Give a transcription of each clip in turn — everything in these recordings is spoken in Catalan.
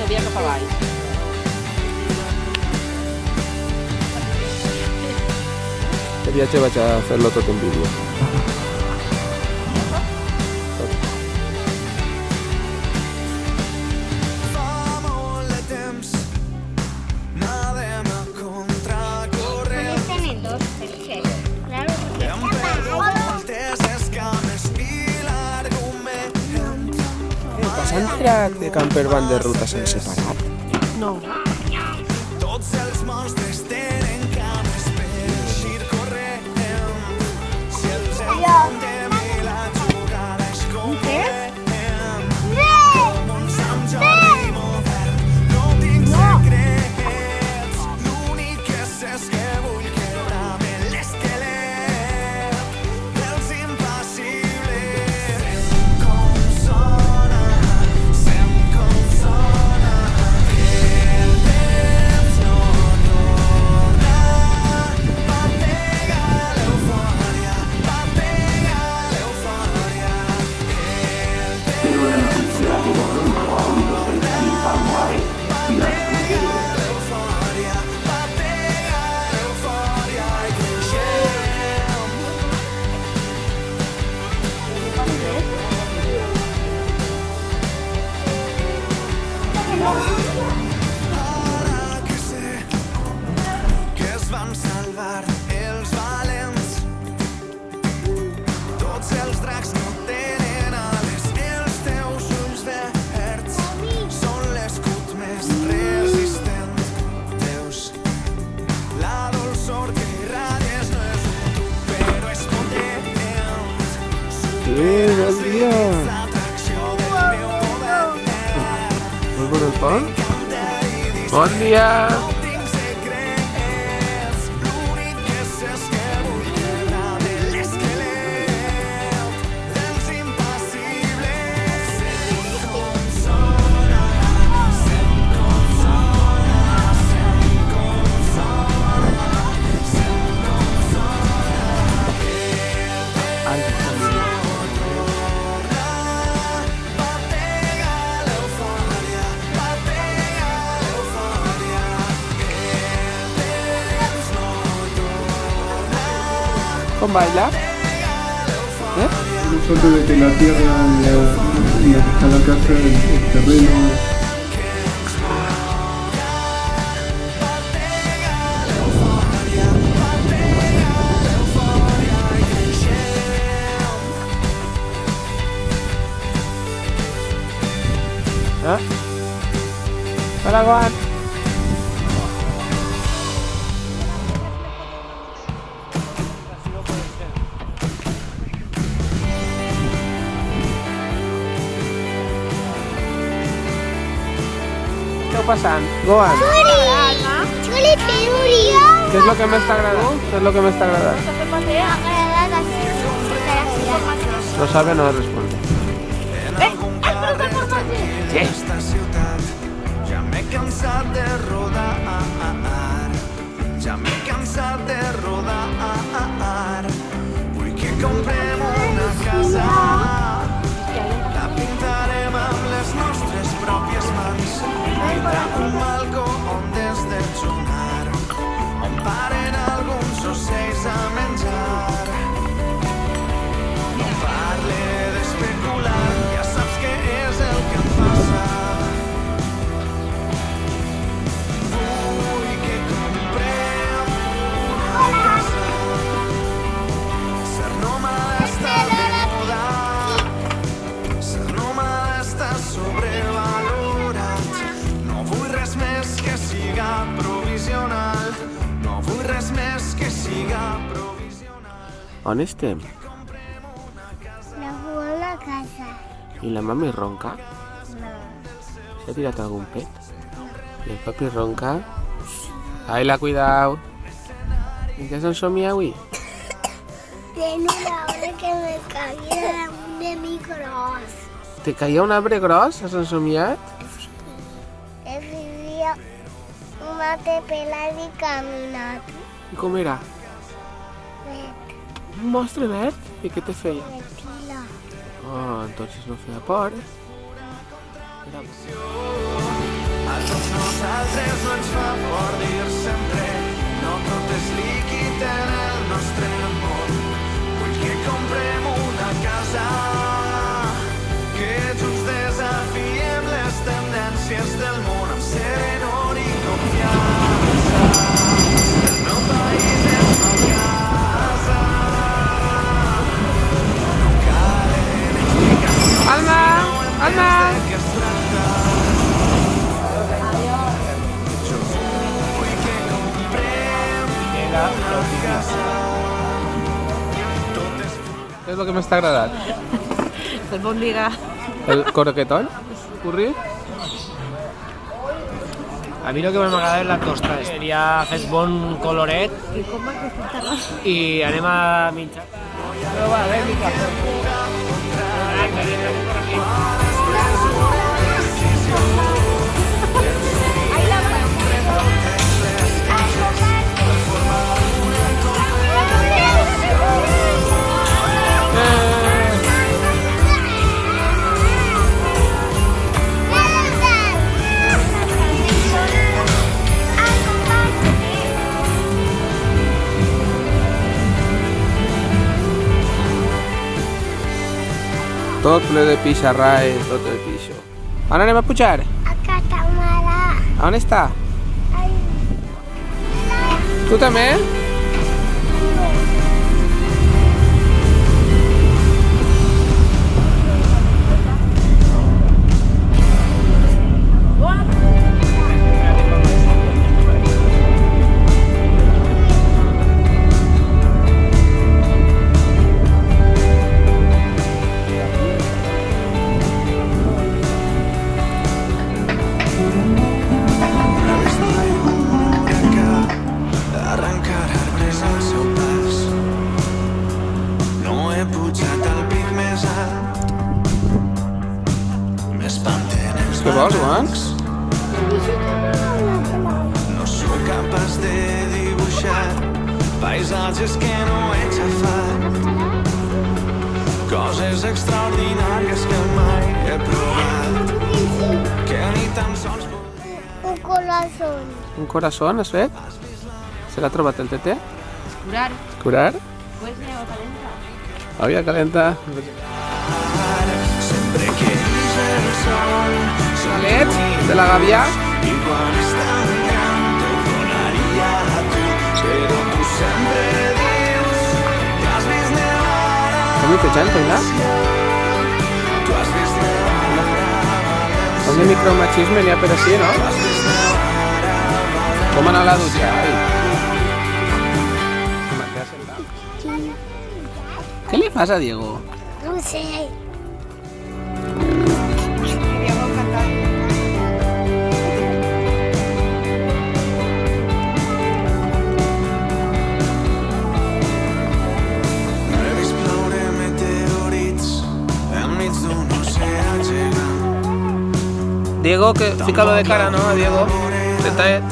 Sabia cap avall. Aquest viatge vaig a fer-lo tot en vídeo. S'han tirat de camper van de ruta sense parar? No. Tots els monstres tenen cames per eixir corrent. Si els enfrontem i la jugada és competent. Com un Sant Jordi modern, no tinc secrets. L'únic que sé és que vull quebrar-me l'esquelet dels impassibles. Com sona, sent com sona, que el temps no torna. Batega l'eufòria, batega l'eufòria, que el temps no torna. Batega l'eufòria, batega l'eufòria i creixem. Ara que sé que es van salvar els valents, tots els dracs no tenen ales, els teus ulls verds són l'escut més resistent. Veus la dolçor que irradies, no és un tub però és potent. Bon dia! L'atracció del meu poder. Vols veure el pont? Bon dia! No tinc secrets, l'únic que sé és que vull quebrar-me l'esquelet dels impassibles. Sent com sona, sent com sona, sent com sona, sent com sona, que el temps no torna. Batega l'eufòria, batega l'eufòria, que el temps no torna. Com baila? Un fondo de que la tierra y donde está la casa, el terreno. Paraguan! Què està passant? Goan, Xuli, teoria. què és el que més t'ha agradat? Què és el que més t'ha agradat? M'ha agradat així. No sabe, no responde. En algun carrer d'aquesta ciutat ja m'he cansat de rodar, ja m'he cansat de rodar. Vull que comprem una casa, la pintarem amb les nostres pròpies mans. Tindrà un balcó on desdejornar, on paren alguns ocells a menjar. No parle d'especular, ja saps què és el que em passa. Vull que comprem una casa. Ser nòmada està de moda, ser nòmada està sobrevalorat. No vull res més que siga provisional, no vull res més que siga provisional. On estem? La jugo a la casa. I la mami ronca? No. S'ha tirat algun pet? I el papi ronca? Aila, cuidao! ¿En qué has ensomiado avui? Tengo una hora que me caía de mi cross. Te caia un arbre gros? Has ensomiat? Vivia una tepela i caminat. I com era? Un monstre verd? I què te feia? Tranquila. Oh, entonces no feia por. Era... tots nosaltres no ens fa por dir sempre no tot és líquid en el nostre món. Vull que comprem una casa, que junts desafiem les tendències del món amb serenor i confiança. El meu país és ma casa. No calen explicacions. Alma! Alma! Que es tracta. Jo vull que comprem una casa. Tot és Què és el que més t'ha agradat? El bondiga. El croquetón? Curri? A mi el que m'agrada és la tosta. Li ha fet bon coloret I com va aquesta tarda? i anem a mitjar. Però va, bé, mica. Tot ple de pixarraes, tot el pixo. On anem a pujar? A Catamara. A on està? Ai, Tu també? No he vist mai un huracà arrencar arbres al seu pas. No he pujat al pic més alt. M'espanten els Què vols, Joan? barrancs. No sóc capaç de dibuixar paisatges que no he xafat. Coses extraordinàries que mai he provat, que ni tan sols un corazón. Un corazón, has fet? Se l'ha trobat el tete? Curar. Curar? Pues aigua calenta. Havia calenta. sempre que ix el sol. Galets de la Gàbia. I quan és tan gran t'ho donaria a tu, però tu sempre dius que has vist nevar a Com te chanto, ¿no? tu has vist nevar a Com de micromachisme n'hi ha per així, no? has vist nevar a Com anar a la dutxa, ai. Se m'ha quedat sentat. Què li fas a Diego? No sé. No he vist ploure meteorits enmig d'un oceà gegant. Diego, que fícalo de cara, ¿no? A Diego. Sentaet.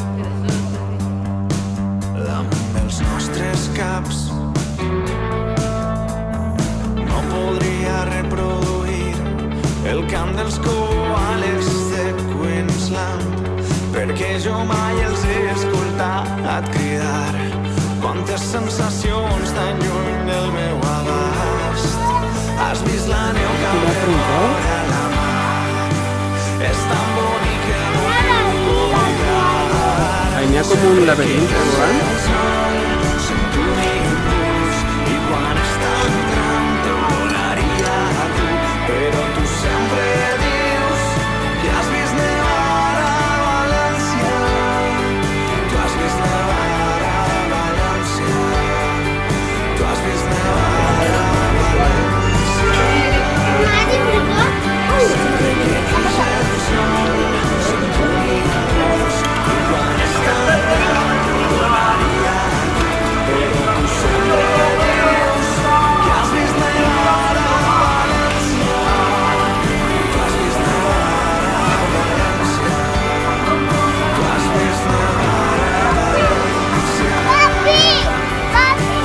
Damunt dels nostres caps no podria reproduir el cant dels koales de Queensland, perquè jo mai els he escoltat cridar. Quantes sensacions tan lluny del meu abast. Has vist la neu caure fora la mar. És tan bonic que no puc oblidar. Ahí n'hi ha com un laberint, eh, Joan? Sento un impuls i quan és tan gran t'ho donaria a tu, però tu sempre dius que has vist nevar a València. Tu has vist nevar a València. Tu has vist nevar a València. Sempre que ix el sol sento un impuls i quan és tan gran t'ho donaria a tu, però tu sempre dius que has vist nevar a València. Tu has vist nevar a València. Tu has vist nevar a València. Papi! Papi!